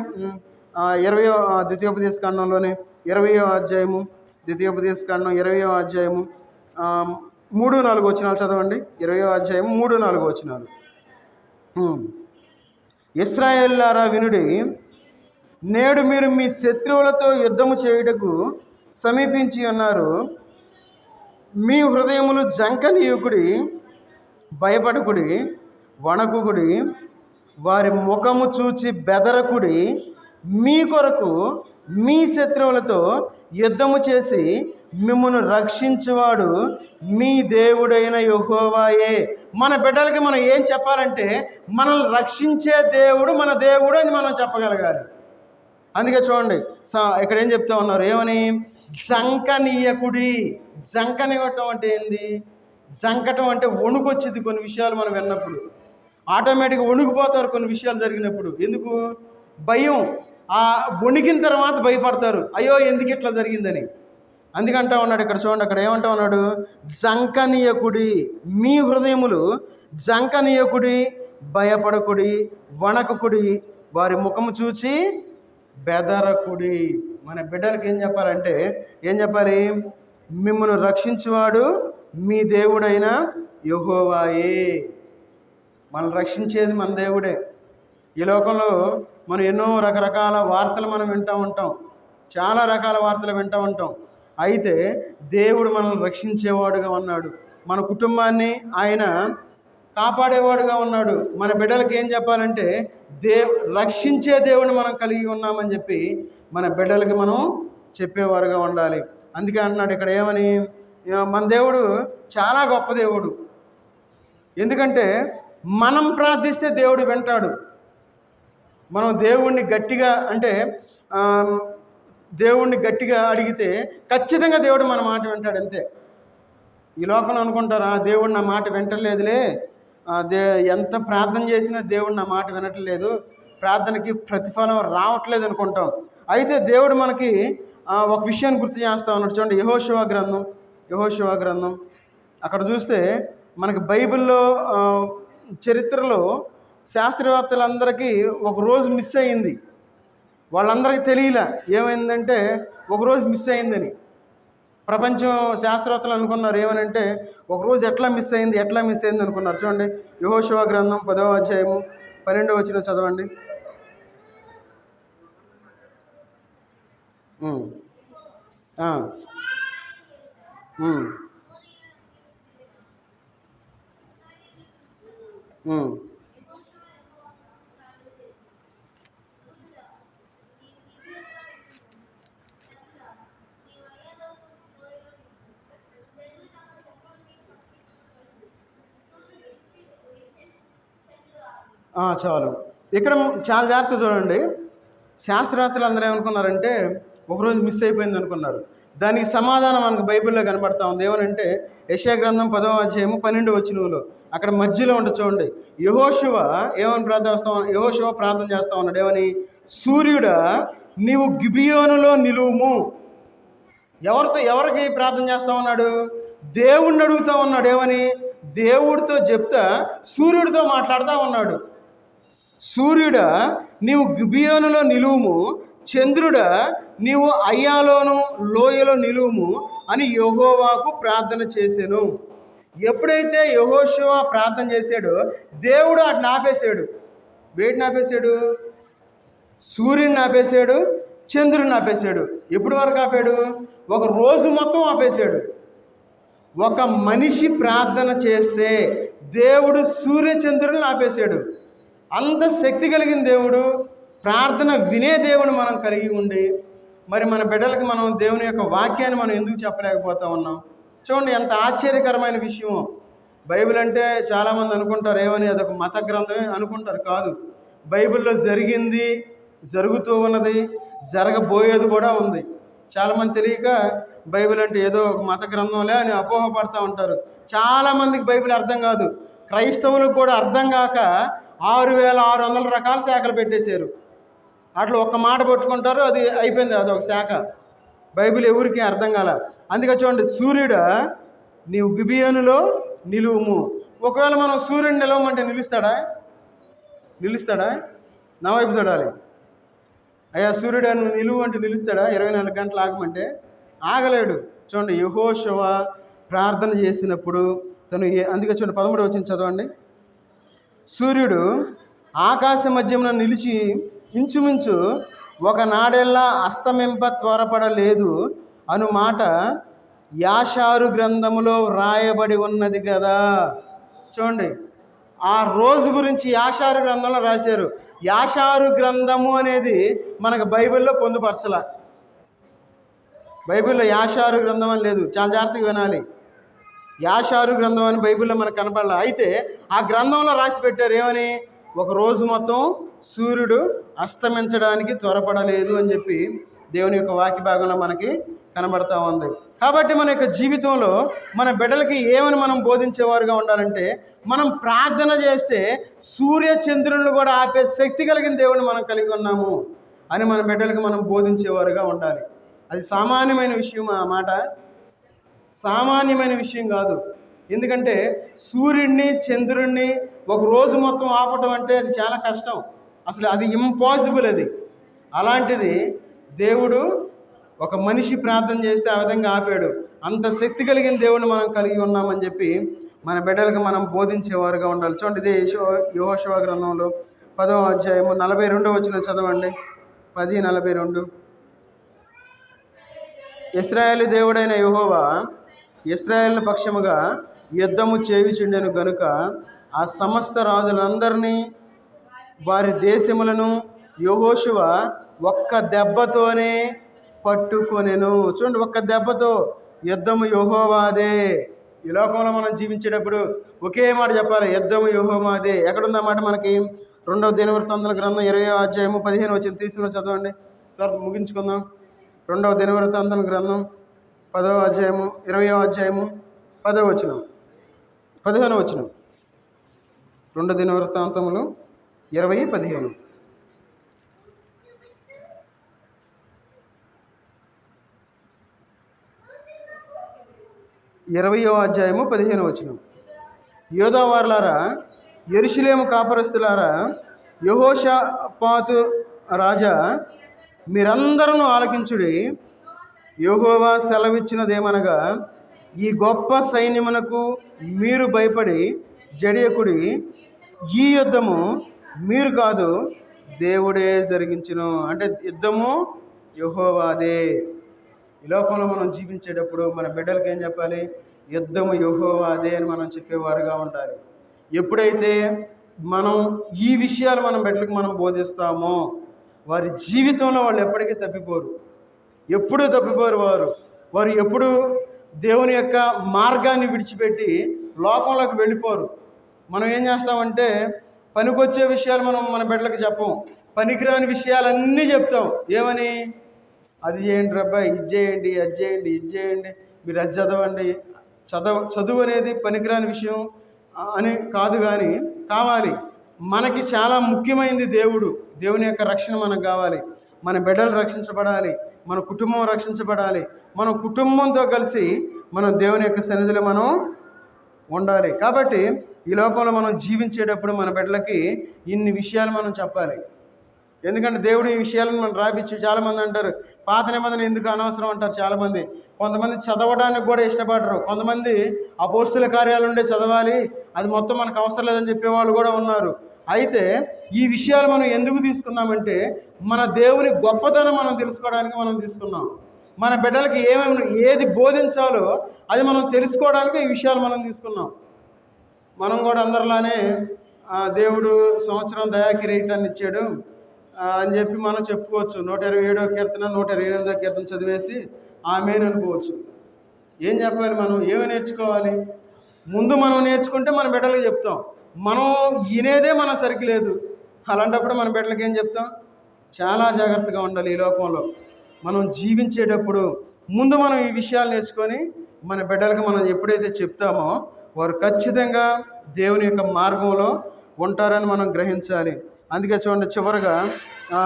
20వ ద్వితీయోపదేశకాండంలోనే 20వ అధ్యాయము, ద్వితీయోపదేశకాండం 20వ అధ్యాయము 3-4 వచనాలు చదవండి. 20వ అధ్యాయం 3-4 వచనాలు. ఇశ్రాయేలులారా వినుడి, నేడు మీరు మీ శత్రువులతో యుద్ధము చేయుటకు సమీపించి ఉన్నారు. మీ హృదయములు జంకనీయుకుడి, భయపడకుడి, వణకుకుడి, వారి ముఖము చూచి బెదరకుడి. మీ కొరకు మీ శత్రువులతో యుద్ధము చేసి మిమ్మల్ని రక్షించువాడు మీ దేవుడైన యెహోవాయే. మన బిడ్డలకి మనం ఏం చెప్పాలంటే, మనల్ని రక్షించే దేవుడు మన దేవుడు అని మనం చెప్పగలగాలి. అందుకే చూడండి, ఇక్కడ ఏం చెప్తా ఉన్నారు, ఏమని? జంకనీయకుడి. జంకనివ్వటం అంటే ఏంది? జంకటం అంటే వణుకొచ్చింది. కొన్ని విషయాలు మనం విన్నప్పుడు ఆటోమేటిక్గా వణుకుపోతారు కొన్ని విషయాలు జరిగినప్పుడు. ఎందుకు? భయం. ఆ వణికిన తర్వాత భయపడతారు, అయ్యో ఎందుకు ఇట్లా జరిగిందని. అందుకంటా ఉన్నాడు ఇక్కడ చూడండి, అక్కడ ఏమంటా ఉన్నాడు? జంకనీయకుడి, మీ హృదయములు జంకనీయకుడి, భయపడకుడి, వణకకుడి, వారి ముఖము చూచి బెదరకుడి. మన బిడ్డలకి ఏం చెప్పాలంటే, ఏం చెప్పాలి? మిమ్మల్ని రక్షించువాడు మీ దేవుడైన యెహోవాయే. మనల్ని రక్షించేది మన దేవుడే. ఈ లోకంలో మనం ఎన్నో రకరకాల వార్తలు మనం వింటూ ఉంటాం, చాలా రకాల వార్తలు వింటూ ఉంటాం. అయితే దేవుడు మనల్ని రక్షించేవాడుగా ఉన్నాడు, మన కుటుంబాన్ని ఆయన కాపాడేవాడుగా ఉన్నాడు. మన బిడ్డలకి ఏం చెప్పాలంటే, రక్షించే దేవుడిని మనం కలిగి ఉన్నామని చెప్పి మన బిడ్డలకి మనం చెప్పేవారుగా ఉండాలి. అందుకే అంటున్నాడు ఇక్కడ ఏమని, మన దేవుడు చాలా గొప్ప దేవుడు. ఎందుకంటే మనం ప్రార్థిస్తే దేవుడు వింటాడు. మనం దేవుణ్ణి గట్టిగా దేవుణ్ణి గట్టిగా అడిగితే ఖచ్చితంగా దేవుడు మన మాట వింటాడు. అంతే. ఈ లోకంలో అనుకుంటారా, దేవుడు నా మాట వింటలేదులే, ఎంత ప్రార్థన చేసినా దేవుడు నా మాట వినట్లేదు, ప్రార్థనకి ప్రతిఫలం రావట్లేదు అనుకుంటాం. అయితే దేవుడు మనకి ఒక విషయాన్ని గుర్తు చేస్తూ ఉన్నాడు. చూడండి, యెహోషువ గ్రంథం అక్కడ చూస్తే మనకి బైబిల్లో చరిత్రలో శాస్త్రవేత్తలందరికీ ఒక రోజు మిస్ అయ్యింది. వాళ్ళందరికీ తెలియలే ఏమైందంటే ఒకరోజు మిస్ అయిందని. ప్రపంచం శాస్త్రవేత్తలు అనుకున్నారు ఏమనంటే, ఒకరోజు ఎట్లా మిస్ అయింది అనుకున్నారు. చూడండి, యెహోషువ గ్రంథం 10వ అధ్యాయము 12వ వచనం చదవండి. చాలు. ఇక్కడ చాలా జాగ్రత్త చూడండి. శాస్త్రవేత్తలు అందరూ ఏమనుకున్నారంటే ఒకరోజు మిస్ అయిపోయింది అనుకున్నారు. దానికి సమాధానం మనకు బైబిల్లో కనబడతా ఉంది. ఏమనంటే యెషయా గ్రంథం 10వ అధ్యాయము 12వ వచనంలో అక్కడ మధ్యలో ఉంటుంది చూడండి, యెహోషువ ప్రార్థన చేస్తూ ఉన్నాడు. ఏమని? సూర్యుడా నీవు గిబియోనులో నిలువుము. ఎవరికి ప్రార్థన చేస్తూ ఉన్నాడు? దేవుణ్ణి అడుగుతూ ఉన్నాడు. ఏమని? దేవుడితో చెప్తా సూర్యుడితో మాట్లాడుతూ ఉన్నాడు. సూర్యుడా నీవు గిబియోనులో నిలువుము, చంద్రుడా నీవు అయ్యాలోను లోయలో నిలువుము అని యెహోవాకు ప్రార్థన చేశాను. ఎప్పుడైతే యెహోషువ ప్రార్థన చేశాడో దేవుడు అటు ఆపేశాడు. వేటిని ఆపేశాడు? సూర్యుడిని ఆపేశాడు, చంద్రుడిని ఆపేశాడు. ఎప్పటి వరకు ఆపాడు? ఒక రోజు మొత్తం ఆపేశాడు. ఒక మనిషి ప్రార్థన చేస్తే దేవుడు సూర్యచంద్రులను ఆపేశాడు. అంత శక్తి కలిగిన దేవుడు, ప్రార్థన వినే దేవుడు మనం కలిగి ఉండి, మరి మన బిడ్డలకి మనం దేవుని యొక్క వాక్యాన్ని మనం ఎందుకు చెప్పలేకపోతా ఉన్నాం? చూడండి ఎంత ఆశ్చర్యకరమైన విషయం. బైబిల్ అంటే చాలామంది అనుకుంటారు ఏమని, అదొక మత గ్రంథమే అనుకుంటారు. కాదు, బైబిల్లో జరిగింది, జరుగుతూ ఉన్నది, జరగబోయేది కూడా ఉంది. చాలామంది తెలియక బైబిల్ అంటే ఏదో ఒక మత గ్రంథంలే అని అపోహపడుతూ ఉంటారు. చాలామందికి బైబిల్ అర్థం కాదు. క్రైస్తవులకు కూడా అర్థం కాక 6600 రకాల శాఖలు పెట్టేశారు. అట్లా ఒక్క మాట పట్టుకుంటారు, అది అయిపోయింది, అదొక శాఖ. బైబిల్ ఎవరికి అర్థం కాల. అందుకే చూడండి, సూర్యుడా నీవు గిబియోనులో నిలువుము. ఒకవేళ మనం సూర్యుడిని నిలవమంటే నిలుస్తాడా? నా వైపు చూడాలి. అయ్యా సూర్యుడు నువ్వు నిలువు అంటే నిలుస్తాడా? 24 గంటలు ఆగమంటే ఆగలేడు. చూడండి యెహోషువ ప్రార్థన చేసినప్పుడు అందుకే చూడండి 13 వచనం చదవండి. సూర్యుడు ఆకాశ మధ్యమున నిలిచి ఇంచుమించు ఒక నాడెల్లా అస్తమింప త్వరపడలేదు అను మాట యాషారు గ్రంథములో వ్రాయబడి ఉన్నది కదా. చూడండి ఆ రోజు గురించి యాషారు గ్రంథంలో రాశారు. యాషారు గ్రంథము అనేది మనకు బైబిల్లో పొందుపరచల. బైబిల్లో యాషారు గ్రంథం అని లేదు, చాలా జాగ్రత్తగా వినాలి. యాషారు గ్రంథం అని బైబిల్లో మనకు కనపడాల. అయితే ఆ గ్రంథంలో రాసి పెట్టారు ఏమని? ఒక రోజు మొత్తం సూర్యుడు అస్తమించడానికి త్వరపడలేదు అని చెప్పి దేవుని యొక్క వాక్య భాగంలో మనకి కనబడతా ఉంది. కాబట్టి మన యొక్క జీవితంలో మన బిడ్డలకి ఏమని మనం బోధించేవారుగా ఉండాలంటే, మనం ప్రార్థన చేస్తే సూర్య చంద్రులను కూడా ఆపే శక్తి కలిగిన దేవుని మనం కలిగి ఉన్నాము అని మన బిడ్డలకి మనం బోధించేవారుగా ఉండాలి. అది సామాన్యమైన విషయం, ఆ మాట సామాన్యమైన విషయం కాదు. ఎందుకంటే సూర్యుడిని చంద్రుడిని ఒక రోజు మొత్తం ఆపటం అంటే అది చాలా కష్టం, అసలు అది ఇంపాసిబుల్. అది అలాంటిది దేవుడు ఒక మనిషి ప్రార్థన చేస్తే ఆ విధంగా ఆపాడు. అంత శక్తి కలిగిన దేవుడిని మనం కలిగి ఉన్నామని చెప్పి మన బిడ్డలకు మనం బోధించేవారుగా ఉండాలి. చూడండి ఇది యెహోషువ గ్రంథంలో 10వ అధ్యాయము 42వ వచనం చదవండి. 10:42. ఇశ్రాయేలు దేవుడైన యెహోవా ఇశ్రాయేలు పక్షముగా యుద్ధము చేయుచుండెను గనుక ఆ సమస్త రాజులందరినీ వారి దేశములను యెహోషువ ఒక్క దెబ్బతోనే పట్టుకొనెను. చూడండి, ఒక్క దెబ్బతో యుద్ధము యెహోవాదే. ఈ లోకంలో మనం జీవించేటప్పుడు ఒకే మాట చెప్పాలి, యుద్ధము యెహోవాదే. ఎక్కడుందన్నమాట మనకి? 2వ దినవృత్తాంతాల గ్రంథం 20వ అధ్యాయము 15 వచనం తీసుకుని చదవండి, తర్వాత ముగించుకుందాం. 2వ దినవృత్తాంతాల గ్రంథం 10వ అధ్యాయము 20వ అధ్యాయము 10వ వచనం 15వ వచనం. 2 దినవృత్తాంతములు 20:15. 20వ అధ్యాయము 15వ వచనం. యోధావారులారా, యెరూషలేము కాపురస్తులారా, యెహోషాపాతు రాజా, మీరందరూ ఆలకించుడి. యెహోవా సెలవిచ్చినదేమనగా, ఈ గొప్ప సైన్యమునకు మీరు భయపడి జడియకుడి. ఈ యుద్ధము మీరు కాదు, దేవుడే జరిగించును. అంటే యుద్ధము యెహోవాదే. ఈ లోకంలో మనం జీవించేటప్పుడు మన బిడ్డలకి ఏం చెప్పాలి? యుద్ధము యెహోవాదే అని మనం చెప్పేవారుగా ఉండాలి. ఎప్పుడైతే మనం ఈ విషయాలు మన బిడ్డలకు మనం బోధిస్తామో వారి జీవితంలో వాళ్ళు ఎప్పటికీ తప్పిపోరు, ఎప్పుడూ తప్పిపోరు. వారు ఎప్పుడు దేవుని యొక్క మార్గాన్ని విడిచిపెట్టి లోకంలోకి వెళ్ళిపోరు. మనం ఏం చేస్తామంటే పనికొచ్చే విషయాలు మనం మన బిడ్డలకు చెప్పం, పనికిరాని విషయాలన్నీ చెప్తాం. ఏమని? అది చేయండి రబ్బాయి, ఇది చేయండి, అది చేయండి, ఇది చేయండి, మీరు అది చదవండి. చదువు అనేది పనికిరాని విషయం అని కాదు, కానీ కావాలి. మనకి చాలా ముఖ్యమైనది దేవుని యొక్క రక్షణ మనకు కావాలి. మన బిడ్డలు రక్షించబడాలి, మన కుటుంబం రక్షించబడాలి. మన కుటుంబంతో కలిసి మనం దేవుని యొక్క సన్నిధిలో మనం ఉండాలి. కాబట్టి ఈ లోకంలో మనం జీవించేటప్పుడు మన బిడ్డలకి ఇన్ని విషయాలు మనం చెప్పాలి. ఎందుకంటే దేవుడు ఈ విషయాలను మనం రాపించి, చాలామంది అంటారు పాత నిబంధన ఎందుకు అనవసరం అంటారు చాలామంది. కొంతమంది చదవడానికి కూడా ఇష్టపడరు. కొంతమంది అపోస్తుల కార్యాలు ఉండే చదవాలి, అది మొత్తం మనకు అవసరం లేదని చెప్పేవాళ్ళు కూడా ఉన్నారు. అయితే ఈ విషయాలు మనం ఎందుకు తీసుకున్నామంటే మన దేవుని గొప్పతనం మనం తెలుసుకోవడానికి మనం తీసుకున్నాం. మన బిడ్డలకి ఏది బోధించాలో అది మనం తెలుసుకోవడానికి ఈ విషయాలు మనం తీసుకున్నాం. మనం కూడా అందరిలానే దేవుడు సంవత్సరం దయాకిరీటాన్ని ఇచ్చాడు అని చెప్పి మనం చెప్పుకోవచ్చు. 127వ కీర్తన 128వ కీర్తన చదివేసి ఆమేన్ అనుకోవచ్చు. ఏం చెప్పాలి? మనం ఏమి నేర్చుకోవాలి? ముందు మనం నేర్చుకుంటే మన బిడ్డలకు చెప్తాం. మనం వినేదే మన సరికి లేదు. అలాంటప్పుడు మన బిడ్డలకి ఏం చెప్తాం? చాలా జాగ్రత్తగా ఉండాలి. ఈ లోకంలో మనం జీవించేటప్పుడు ముందు మనం ఈ విషయాలు నేర్చుకొని మన బిడ్డలకు మనం ఎప్పుడైతే చెప్తామో వారు ఖచ్చితంగా దేవుని యొక్క మార్గంలో ఉంటారని మనం గ్రహించాలి. అందుకే చూడండి, చివరిగా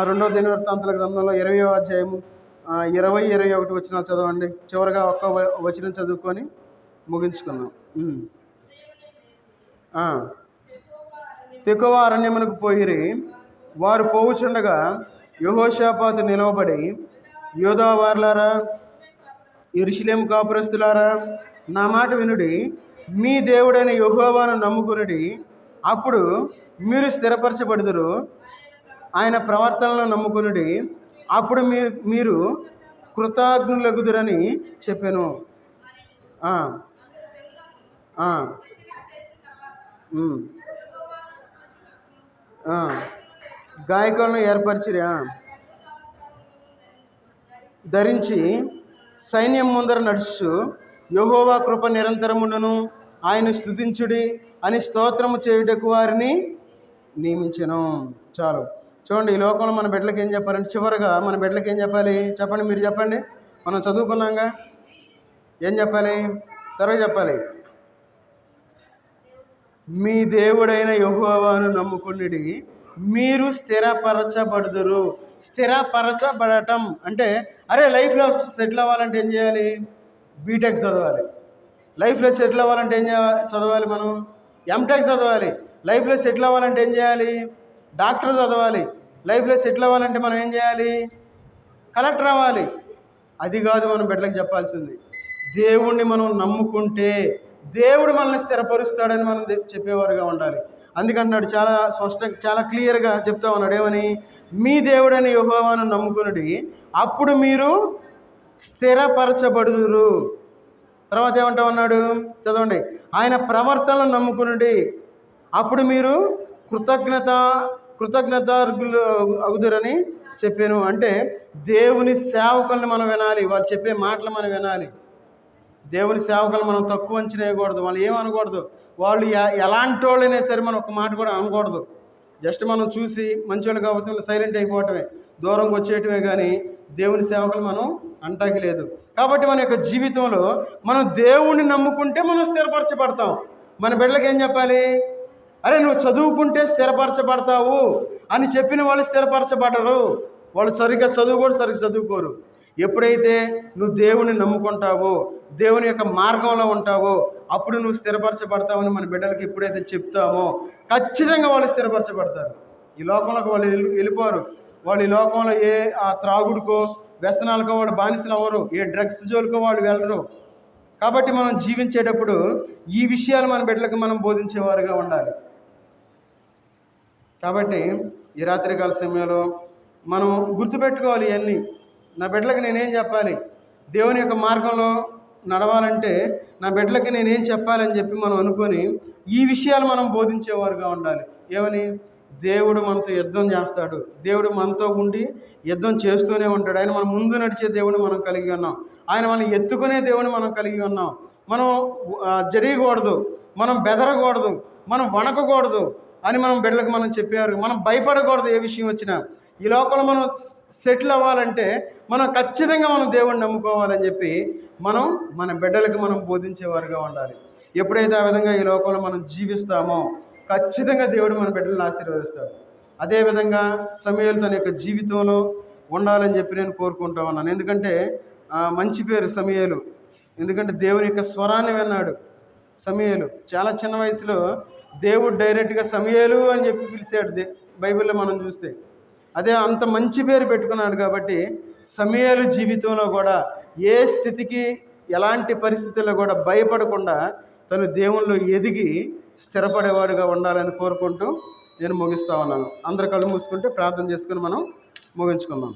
2వ దినవృత్తాంతాల గ్రంథంలో 20వ అధ్యాయము 20-21 వచనాలు చదవండి. చివరిగా ఒక్క వచనం చదువుకొని ముగించుకుందాం. తెకోవ అరణ్యమునకు పోయిరి. వారు పోవుచుండగా యెహోషాపాతు నిలవబడి, యూదా వారలారా, యెరూషలేము కాపురస్తులారా, నా మాట వినుడి, మీ దేవుడైన యెహోవాను నమ్ముకునుడి, అప్పుడు మీరు స్థిరపరచబడుదురు. ఆయన ప్రవర్తనలను నమ్ముకునుడి, అప్పుడు మీరు కృతజ్ఞులగుదురని చెప్పాను. ఆ, ఆ, ఉమ్, ఆ. గాయకులను ఏర్పరిచిరి, ధరించి సైన్యం ముందర నడుచు యెహోవా కృప నిరంతరముండును, ఆయన స్తుతించుడి అని స్తోత్రము చేయుటకు వారిని నియమించెను. చాలు. చూడండి, ఈ లోకంలో మన బిడ్డలకి ఏం చెప్పాలంటే, చివరిగా మన బిడ్డలకి ఏం చెప్పాలి చెప్పండి, మీరు చెప్పండి. మనం చదువుకున్నాగా, ఏం చెప్పాలి? త్వరగా చెప్పాలి. మీ దేవుడైన యెహోవాను నమ్ముకునుడి, మీరు స్థిరపరచబడుదురు. స్థిరపరచబడటం అంటే, అరే లైఫ్లో సెటిల్ అవ్వాలంటే ఏం చేయాలి? బీటెక్ చదవాలి. లైఫ్లో సెటిల్ అవ్వాలంటే ఏం చదవాలి? మనం ఎంటెక్ చదవాలి. లైఫ్లో సెటిల్ అవ్వాలంటే ఏం చేయాలి? డాక్టర్ చదవాలి. లైఫ్లో సెటిల్ అవ్వాలంటే మనం ఏం చేయాలి? కలెక్టర్ అవ్వాలి. అది కాదు మనం బిడ్డలకు చెప్పాల్సింది. దేవుణ్ణి మనం నమ్ముకుంటే దేవుడు మనల్ని స్థిరపరుస్తాడని మనం చెప్పేవారుగా ఉండాలి. అందుకంటున్నాడు, చాలా స్పష్టంగా, చాలా క్లియర్గా చెప్తా ఉన్నాడు. ఏమని? మీ దేవుడని యెహోవాను నమ్ముకునుడి, అప్పుడు మీరు స్థిరపరచబడుదురు. తర్వాత ఏమంటా ఉన్నాడు? చదవండి. ఆయన ప్రవర్తనను నమ్ముకునుడి, అప్పుడు మీరు కృతజ్ఞతార్గులు అగుదురని చెప్పాను. అంటే దేవుని సేవకుల్ని మనం వినాలి, వాళ్ళు చెప్పే మాటలు మనం వినాలి. దేవుని సేవకులు మనం తక్కువ అంచనా వేయకూడదు. వాళ్ళు ఏమనకూడదు, వాళ్ళు ఎలాంటి వాళ్ళైనా సరే మనం ఒక మాట కూడా అనకూడదు. జస్ట్ మనం చూసి మంచివాళ్ళు కాబట్టి సైలెంట్ అయిపోవటమే, దూరంగా వచ్చేయటమే, కానీ దేవుని సేవకులు మనం అంటాకి లేదు. కాబట్టి మన యొక్క జీవితంలో మనం దేవుణ్ణి నమ్ముకుంటే మనం స్థిరపరచబడతాం. మన బిడ్డలకు ఏం చెప్పాలి? అరే నువ్వు చదువుకుంటే స్థిరపరచబడతావు అని చెప్పిన వాళ్ళు స్థిరపరచబడరు. వాళ్ళు సరిగ్గా చదువుకోరు. ఎప్పుడైతే నువ్వు దేవుని నమ్ముకుంటావో, దేవుని యొక్క మార్గంలో ఉంటావో, అప్పుడు నువ్వు స్థిరపరచబడతావని మన బిడ్డలకి ఎప్పుడైతే చెప్తామో ఖచ్చితంగా వాళ్ళు స్థిరపరచబడతారు. ఈ లోకంలోకి వాళ్ళు వెళ్ళిపోరు. వాళ్ళు ఈ లోకంలో ఏ త్రాగుడికో వ్యసనాలకో వాళ్ళు బానిసలు అవ్వరు, ఏ డ్రగ్స్ జోలికో వాళ్ళు వెళ్ళరు. కాబట్టి మనం జీవించేటప్పుడు ఈ విషయాలు మన బిడ్డలకు మనం బోధించేవారుగా ఉండాలి. కాబట్టి ఈ రాత్రికాల సమయంలో మనం గుర్తుపెట్టుకోవాలి ఇవన్నీ. నా బిడ్డలకు నేనేం చెప్పాలి? దేవుని యొక్క మార్గంలో నడవాలంటే నా బిడ్డలకి నేనేం చెప్పాలని చెప్పి మనం అనుకొని ఈ విషయాలు మనం బోధించేవారుగా ఉండాలి. ఏమని? దేవుడు మనతో యుద్ధం చేస్తాడు, దేవుడు మనతో ఉండి యుద్ధం చేస్తూనే ఉంటాడు. ఆయన మన ముందు నడిచే దేవుని మనం కలిగి ఉన్నాం, ఆయన మనం ఎత్తుకునే దేవుని మనం కలిగి ఉన్నాం. మనం జరగకూడదు, మనం బెదరకూడదు, మనం వణకకూడదు అని మనం బిడ్డలకు మనం చెప్పేవారు. మనం భయపడకూడదు ఏ విషయం వచ్చినా. ఈ లోకంలో మనం సెటిల్ అవ్వాలంటే మనం ఖచ్చితంగా మనం దేవుణ్ణి నమ్ముకోవాలని చెప్పి మనం మన బిడ్డలకు మనం బోధించేవారుగా ఉండాలి. ఎప్పుడైతే ఆ విధంగా ఈ లోకంలో మనం జీవిస్తామో ఖచ్చితంగా దేవుడు మన బిడ్డలను ఆశీర్వదిస్తాడు. అదేవిధంగా సమూయేలు తన యొక్క జీవితంలో ఉండాలని చెప్పి నేను కోరుకుంటా ఉన్నాను. ఎందుకంటే మంచి పేరు సమూయేలు, ఎందుకంటే దేవుని యొక్క స్వరాన్ని విన్నాడు. సమూయేలు చాలా చిన్న వయసులో దేవుడు డైరెక్ట్గా సమూయేలు అని చెప్పి పిలిచాడు బైబిల్లో మనం చూస్తే. అదే అంత మంచి పేరు పెట్టుకున్నాడు. కాబట్టి సమూయేలు జీవితంలో కూడా ఏ స్థితికి, ఎలాంటి పరిస్థితుల్లో కూడా భయపడకుండా తను దేవునిలో ఎదిగి స్థిరపడేవాడుగా ఉండాలని కోరుకుంటూ నేను ముగిస్తా ఉన్నాను. అందరు కళ్ళు మూసుకుంటే ప్రార్థన చేసుకుని మనం ముగించుకుందాం.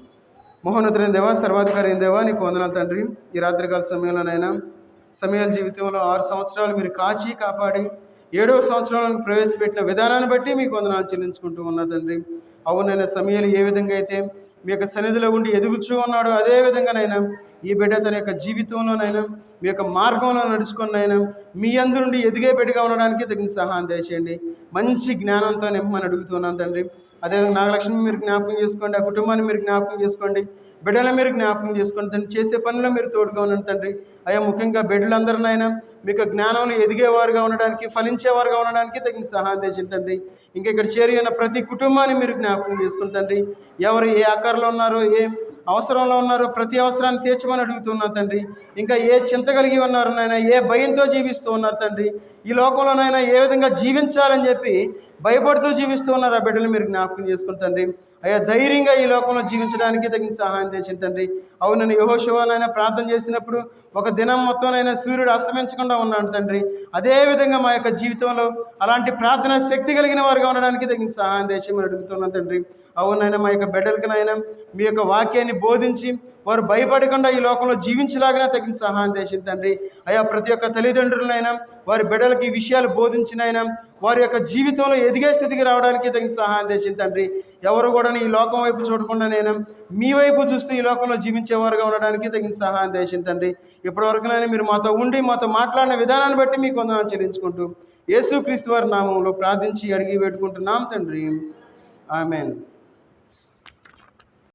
మహోన్నతుడైన దేవా, సర్వాధికారి అయిన దేవా, నీకు వందనాలు తండ్రి. ఈ రాత్రికాల సమయంలోనైనా సమూయేలు జీవితంలో 6 సంవత్సరాలు మీరు కాచి కాపాడి 7వ సంవత్సరంలో ప్రవేశపెట్టిన విధానాన్ని బట్టి మీకు వందనాలు చెల్లించుకుంటూ ఉన్నా తండ్రి. అవునైనా సమూయేలు ఏ విధంగా అయితే మీ యొక్క సన్నిధిలో ఉండి ఎదుగుచూ ఉన్నాడు, అదే విధంగానైనా ఈ బిడ్డ తన యొక్క జీవితంలోనైనా మీ యొక్క మార్గంలో నడుచుకున్నైనా మీ అందు నుండి ఎదిగే బిడ్డగా ఉండడానికి తగిన సహాయం దయచేయండి. మంచి జ్ఞానంతో నింపమని అడుగుతున్నాను తండ్రి. అదేవిధంగా నాగలక్ష్మి మీరు జ్ఞాపకం చేసుకోండి, ఆ కుటుంబాన్ని మీరు జ్ఞాపకం చేసుకోండి, బిడ్డలను మీరు జ్ఞాపకం చేసుకోండి తండ్రి. చేసే పనిలో మీరు తోడుగా ఉండండి తండ్రి. అయ్యా ముఖ్యంగా బిడ్డలందరినైనా మీకు జ్ఞానంలో ఎదిగేవారుగా ఉండడానికి, ఫలించేవారుగా ఉండడానికి తగిన సహాయం తెచ్చింది తండ్రి. ఇంకా ఇక్కడ చేరి ఉన్న ప్రతి కుటుంబాన్ని మీరు జ్ఞాపకం చేసుకుని తండ్రి. ఎవరు ఏ ఆకారంలో ఉన్నారో, ఏ అవసరంలో ఉన్నారో ప్రతి అవసరాన్ని తీర్చమని అడుగుతున్నాను తండ్రి. ఇంకా ఏ చింత కలిగి ఉన్నారు నాయన, ఏ భయంతో జీవిస్తూ ఉన్నారు తండ్రి. ఈ లోకంలోనైనా ఏ విధంగా జీవించాలని చెప్పి భయపడుతూ జీవిస్తూ ఉన్నారు ఆ బిడ్డలు మీరు జ్ఞాపకం చేసుకుని తండ్రి. అయ్యా ధైర్యంగా ఈ లోకంలో జీవించడానికి తగిన సహాయం తెచ్చింది తండ్రి. అవునని యెహోషువ నాయన ప్రార్థన చేసినప్పుడు ఒక దినం మొత్తంనైనా సూర్యుడు అస్తమించకుండా ఉన్నాడు తండ్రి. అదేవిధంగా మా యొక్క జీవితంలో అలాంటి ప్రార్థన శక్తి కలిగిన వారుగా ఉండడానికి తగిన సహాయం తెచ్చమని అడుగుతున్నాను తండ్రి. అవునైనా మా యొక్క బిడ్డలకు నాయన మీ యొక్క వాక్యాన్ని బోధించి వారు భయపడకుండా ఈ లోకంలో జీవించలాగానే తగిన సహాయం చేసింది తండ్రి. అయ్యా ప్రతి ఒక్క తల్లిదండ్రులనైనా వారి బిడ్డలకి ఈ విషయాలు బోధించినైనా వారి యొక్క జీవితంలో ఎదిగే స్థితికి రావడానికి తగిన సహాయం చేసింది తండ్రి. ఎవరు కూడా ఈ లోకం వైపు చూడకుండా నేను మీ వైపు చూస్తూ ఈ లోకంలో జీవించేవారుగా ఉండడానికి తగిన సహాయం చేసింది తండ్రి. ఇప్పటివరకునైనా మీరు మాతో ఉండి మాతో మాట్లాడిన విధానాన్ని బట్టి మీకు వందనాలు చెల్లించుకుంటూ యేసుక్రీస్తు వారి నామంలో ప్రార్థించి అడిగి పెట్టుకుంటున్నాం తండ్రి. ఆమేన్.